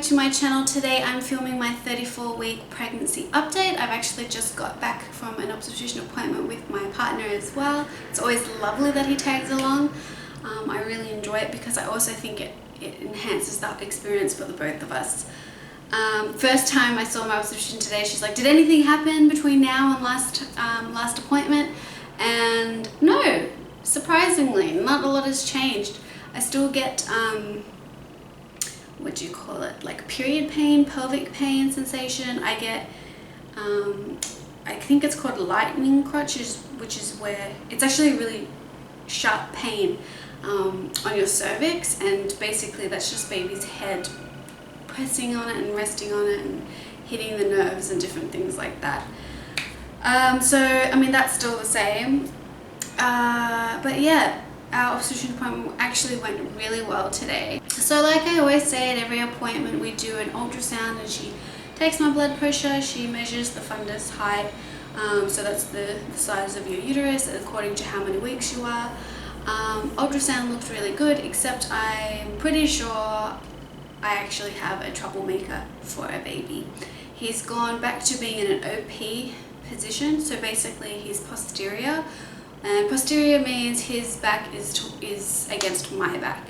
to my channel. Today I'm filming my 34-week pregnancy update. I've actually just got back from an obstetrician appointment with my partner as well. It's always lovely that he tags along. I really enjoy it because I also think it enhances that experience for the both of us. First time I saw my obstetrician today, she's like, did anything happen between now and last appointment? And no, surprisingly, not a lot has changed. I still get what do you call it, like period pain, pelvic pain sensation. I get I think it's called lightning crotch, which is where it's actually really sharp pain on your cervix, and basically that's just baby's head pressing on it and resting on it and hitting the nerves and different things like that. So I mean, that's still the same, but yeah, our obstetrician appointment actually went really well today. So like I always say, at every appointment we do an ultrasound, and she takes my blood pressure, she measures the fundus height, so that's the size of your uterus according to how many weeks you are. Ultrasound looked really good, except I'm pretty sure I actually have a troublemaker for a baby. He's gone back to being in an OP position, so basically he's posterior, and posterior means his back is against my back.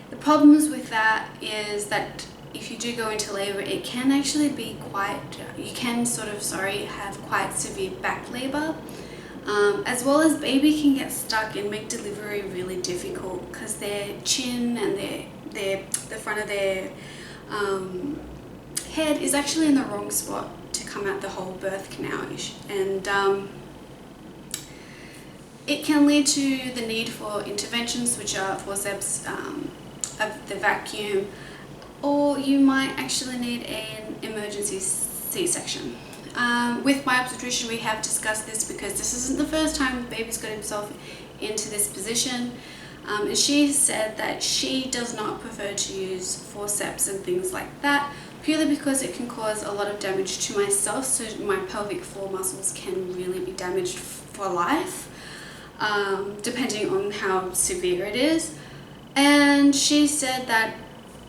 The problems with that is that if you do go into labor, it can actually be have quite severe back labor, as well as baby can get stuck and make delivery really difficult because their chin and the front of their head is actually in the wrong spot to come out the whole birth canal-ish, and it can lead to the need for interventions, which are forceps, of the vacuum, or you might actually need an emergency C-section. With my obstetrician, we have discussed this because this isn't the first time the baby's got himself into this position, and she said that she does not prefer to use forceps and things like that, purely because it can cause a lot of damage to myself, so my pelvic floor muscles can really be damaged for life, depending on how severe it is. And she said that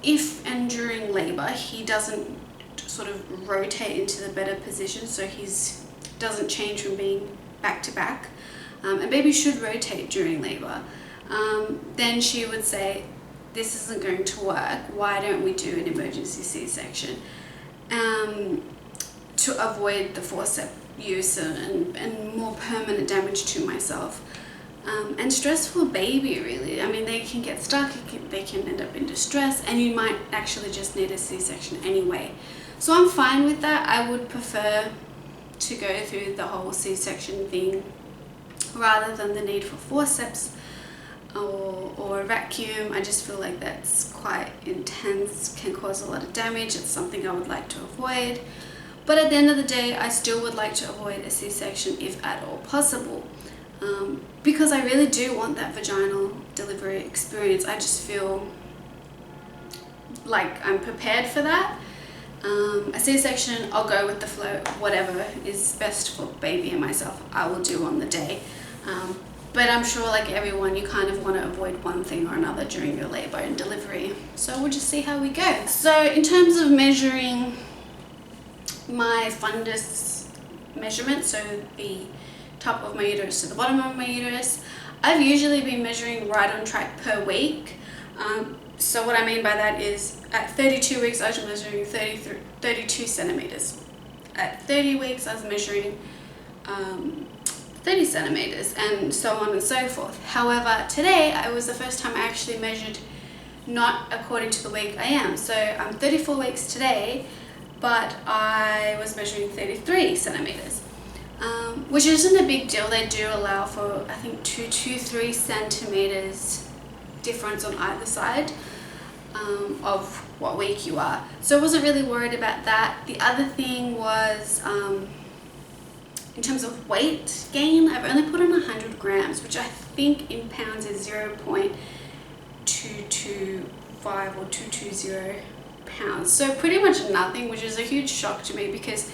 if and during labor he doesn't sort of rotate into the better position, so he's doesn't change from being back to back, and baby should rotate during labor, then she would say, this isn't going to work, why don't we do an emergency C-section, to avoid the forceps use and more permanent damage to myself. And stressful baby, really. I mean, they can get stuck, they can end up in distress, and you might actually just need a C-section anyway. So I'm fine with that. I would prefer to go through the whole C-section thing rather than the need for forceps or a vacuum. I just feel like that's quite intense, can cause a lot of damage. It's something I would like to avoid. But at the end of the day, I still would like to avoid a C-section if at all possible. Because I really do want that vaginal delivery experience. I just feel like I'm prepared for that. A C-section, I'll go with the flow. Whatever is best for baby and myself, I will do on the day. But I'm sure, like everyone, you kind of want to avoid one thing or another during your labor and delivery. So we'll just see how we go. So in terms of measuring my fundus measurement, so the top of my uterus to the bottom of my uterus, I've usually been measuring right on track per week. So what I mean by that is at 32 weeks I was measuring 32 centimeters. At 30 weeks I was measuring 30 centimeters, and so on and so forth. However, today it was the first time I actually measured not according to the week I am. So I'm 34 weeks today, but I was measuring 33 centimeters. Which isn't a big deal. They do allow for, I think, 3 centimeters difference on either side of what week you are. So I wasn't really worried about that. The other thing was, in terms of weight gain, I've only put on 100 grams, which I think in pounds is 0.225 or 220 pounds. So pretty much nothing, which is a huge shock to me because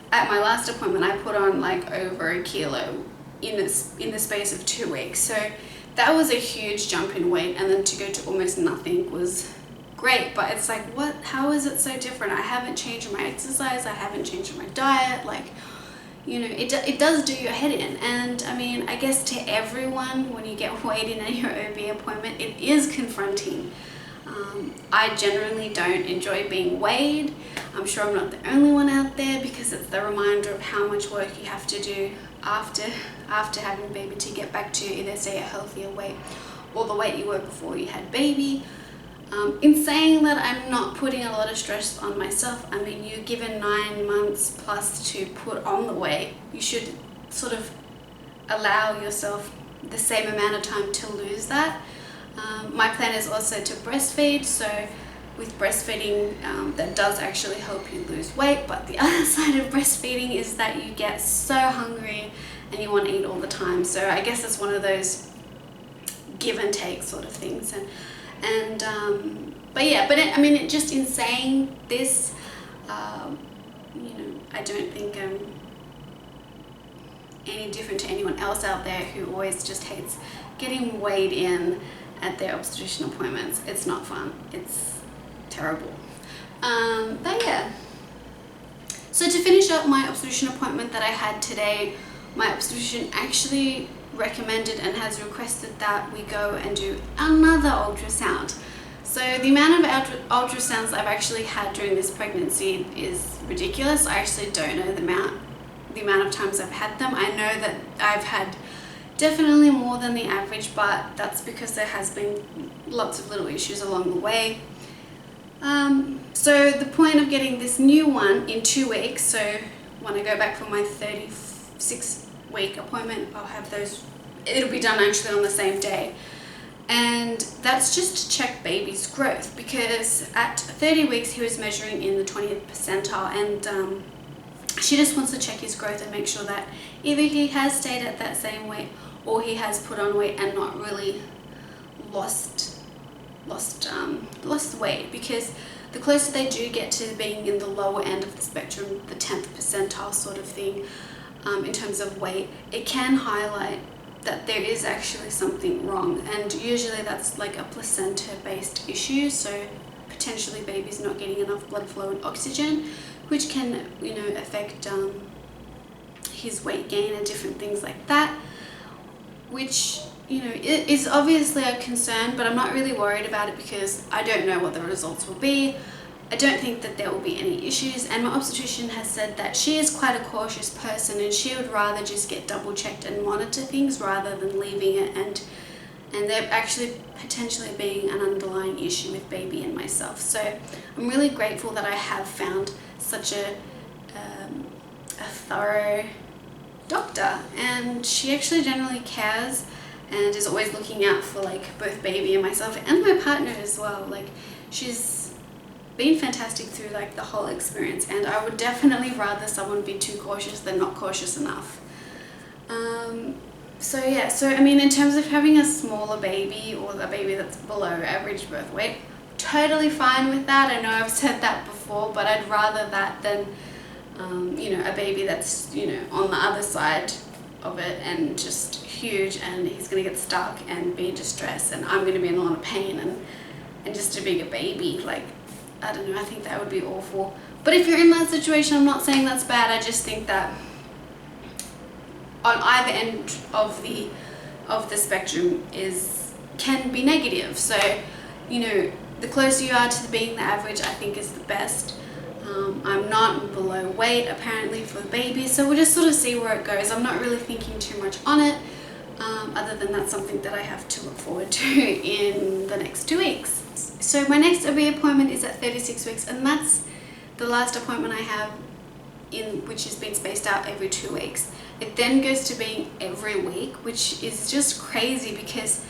at my last appointment I put on like over a kilo in the space of 2 weeks. So that was a huge jump in weight, and then to go to almost nothing was great, but it's like, what, how is it so different? I haven't changed my exercise, I haven't changed my diet, like, you know, it does do your head in. And I mean, I guess to everyone, when you get weighed in at your OB appointment, it is confronting. I generally don't enjoy being weighed. I'm sure I'm not the only one out there, because it's the reminder of how much work you have to do after having a baby to get back to either, say, a healthier weight or the weight you were before you had baby. In saying that, I'm not putting a lot of stress on myself. I mean, you're given 9 months plus to put on the weight. You should sort of allow yourself the same amount of time to lose that. My plan is also to breastfeed, so with breastfeeding, that does actually help you lose weight, but the other side of breastfeeding is that you get so hungry and you want to eat all the time. So I guess it's one of those give and take sort of things. I mean, just in saying this, you know, I don't think I'm any different to anyone else out there who always just hates getting weighed in at their obstetrician appointments. It's not fun. It's terrible. But yeah. So to finish up my obstetrician appointment that I had today, my obstetrician actually recommended and has requested that we go and do another ultrasound. So the amount of ultrasounds I've actually had during this pregnancy is ridiculous. I actually don't know the amount of times I've had them. I know that I've had definitely more than the average, but that's because there has been lots of little issues along the way. So the point of getting this new one in 2 weeks, so when I go back for my 36-week appointment, I'll have those, it'll be done actually on the same day. And that's just to check baby's growth, because at 30 weeks he was measuring in the 20th percentile, and she just wants to check his growth and make sure that either he has stayed at that same weight or he has put on weight and not really lost weight, because the closer they do get to being in the lower end of the spectrum, the 10th percentile sort of thing, in terms of weight, it can highlight that there is actually something wrong, and usually that's like a placenta based issue, so potentially baby's not getting enough blood flow and oxygen, which can, you know, affect his weight gain and different things like that, which, you know, it is obviously a concern, but I'm not really worried about it because I don't know what the results will be. I don't think that there will be any issues, and my obstetrician has said that she is quite a cautious person and she would rather just get double checked and monitor things rather than leaving it and there actually potentially being an underlying issue with baby and myself. So I'm really grateful that I have found such a thorough doctor, and she actually generally cares and is always looking out for like both baby and myself and my partner as well. Like, she's been fantastic through like the whole experience, and I would definitely rather someone be too cautious than not cautious enough. So yeah, so I mean, in terms of having a smaller baby or a baby that's below average birth weight, totally fine with that. I know I've said that before, but I'd rather that than you know, a baby that's, you know, on the other side of it and just huge, and he's gonna get stuck and be in distress, and I'm gonna be in a lot of pain and just a bigger baby. Like, I don't know, I think that would be awful. But if you're in that situation, I'm not saying that's bad. I just think that on either end of the spectrum can be negative. So, you know, the closer you are to being the average, I think is the best. I'm not below weight apparently for the baby, so we'll just sort of see where it goes. I'm not really thinking too much on it, other than that's something that I have to look forward to in the next 2 weeks. So my next OB appointment is at 36 weeks, and that's the last appointment I have which has been spaced out every 2 weeks. It then goes to being every week, which is just crazy because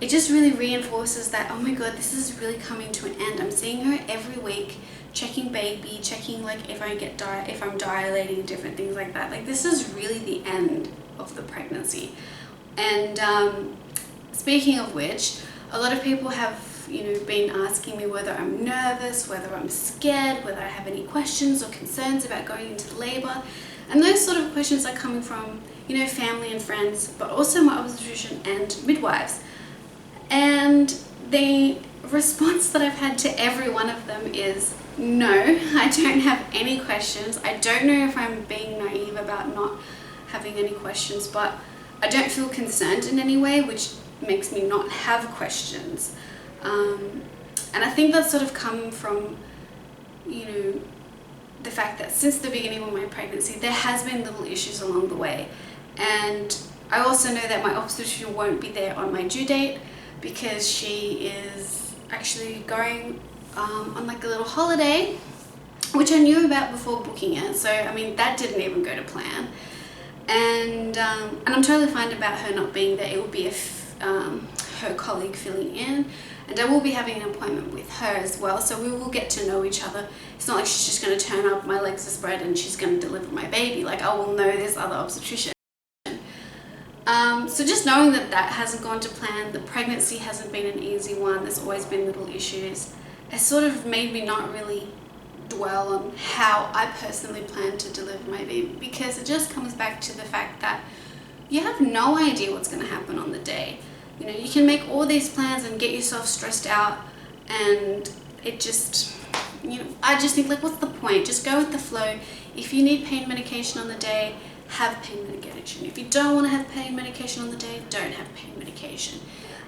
it just really reinforces that, oh my god, this is really coming to an end. I'm seeing her every week, checking baby, checking like if I'm dilating, different things like that. Like, this is really the end of the pregnancy. And speaking of which, a lot of people have, you know, been asking me whether I'm nervous, whether I'm scared, whether I have any questions or concerns about going into labor. And those sort of questions are coming from, you know, family and friends, but also my obstetrician and midwives. And they response that I've had to every one of them is no, I don't have any questions. I don't know if I'm being naive about not having any questions, but I don't feel concerned in any way, which makes me not have questions. And I think that's sort of come from, you know, the fact that since the beginning of my pregnancy, there has been little issues along the way. And I also know that my obstetrician won't be there on my due date because she is actually going on like a little holiday, which I knew about before booking it. So, I mean, that didn't even go to plan. And I'm totally fine about her not being there. It will be her colleague filling in. And I will be having an appointment with her as well, so we will get to know each other. It's not like she's just going to turn up, my legs are spread, and she's going to deliver my baby. Like, I will know this other obstetrician. So just knowing that that hasn't gone to plan, the pregnancy hasn't been an easy one, there's always been little issues, it sort of made me not really dwell on how I personally plan to deliver my baby, because it just comes back to the fact that you have no idea what's going to happen on the day. You know, you can make all these plans and get yourself stressed out, and it just, you know, I just think, like, what's the point? Just go with the flow. If you need pain medication on the day, have pain medication. If you don't want to have pain medication on the day, don't have pain medication.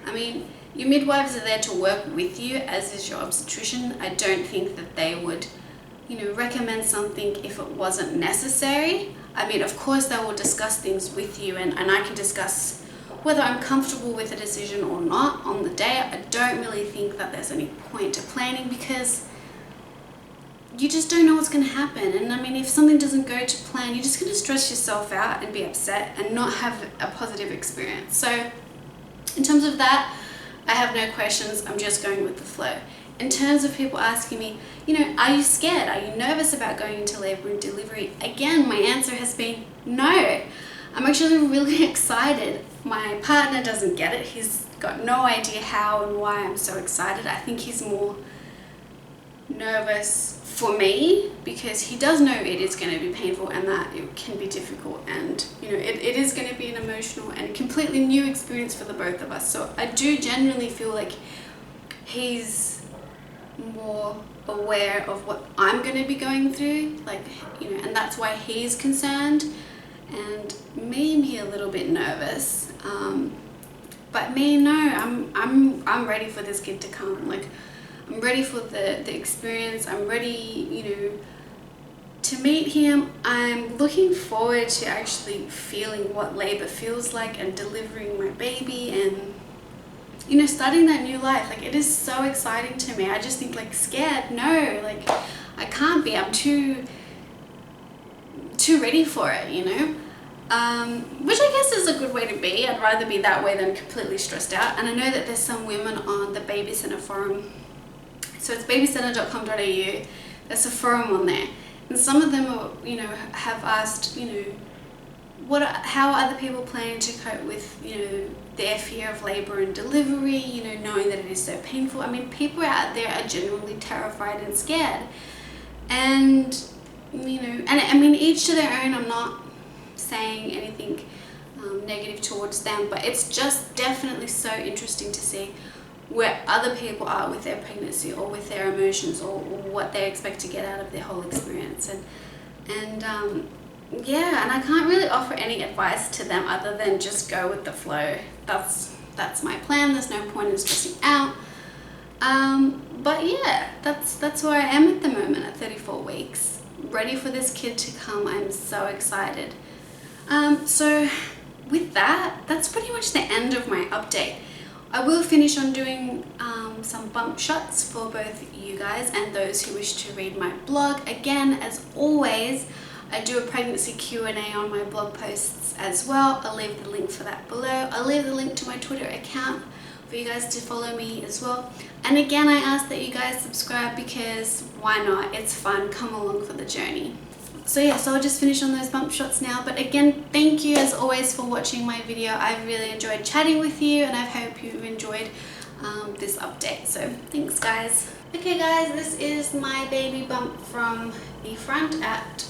I mean, your midwives are there to work with you, as is your obstetrician. I don't think that they would, you know, recommend something if it wasn't necessary. I mean, of course, they will discuss things with you, and I can discuss whether I'm comfortable with a decision or not on the day. I don't really think that there's any point to planning, because you just don't know what's going to happen. And I mean, if something doesn't go to plan, you're just going to stress yourself out and be upset and not have a positive experience. So in terms of that, I have no questions. I'm just going with the flow. In terms of people asking me, you know, are you scared? Are you nervous about going into labor and delivery? Again, my answer has been no. I'm actually really excited. My partner doesn't get it. He's got no idea how and why I'm so excited. I think he's more nervous for me, because he does know it is going to be painful and that it can be difficult, and you know, it is going to be an emotional and completely new experience for the both of us. So I do genuinely feel like he's more aware of what I'm going to be going through, like, you know, and that's why he's concerned, and me a little bit nervous. But me, no, I'm ready for this kid to come. Like, I'm ready for the experience. I'm ready, you know, to meet him. I'm looking forward to actually feeling what labor feels like and delivering my baby and, you know, starting that new life. Like, it is so exciting to me. I just think, like, scared, no, like, I can't be. I'm too ready for it, you know. Which I guess is a good way to be. I'd rather be that way than completely stressed out. And I know that there's some women on the Baby Center forum. So it's babycenter.com.au. There's a forum on there, and some of them are, you know, have asked, you know, how are other people planning to cope with, you know, their fear of labor and delivery, you know, knowing that it is so painful. I mean, people out there are genuinely terrified and scared, and you know, and I mean, each to their own. I'm not saying anything negative towards them, but it's just definitely so interesting to see where other people are with their pregnancy or with their emotions, or what they expect to get out of their whole experience. And yeah, and I can't really offer any advice to them other than just go with the flow. That's my plan. There's no point in stressing out. But yeah, that's where I am at the moment at 34 weeks, ready for this kid to come. I'm so excited. So with that, that's pretty much the end of my update. I will finish on doing some bump shots for both you guys and those who wish to read my blog. Again, as always, I do a pregnancy Q&A on my blog posts as well. I'll leave the link for that below. I'll leave the link to my Twitter account for you guys to follow me as well. And again, I ask that you guys subscribe, because why not? It's fun. Come along for the journey. So yeah, so I'll just finish on those bump shots now. But again, thank you as always for watching my video. I've really enjoyed chatting with you, and I hope you've enjoyed this update. So thanks, guys. Okay guys, this is my baby bump from the front at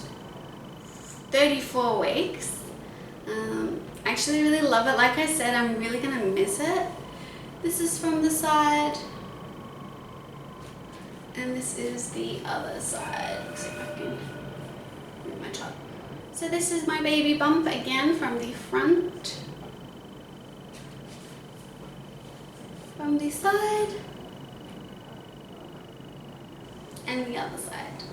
34 weeks. I actually really love it. Like I said, I'm really gonna miss it. This is from the side. And this is the other side. Let's see if I can move my top. So this is my baby bump again from the front. From the side. And the other side.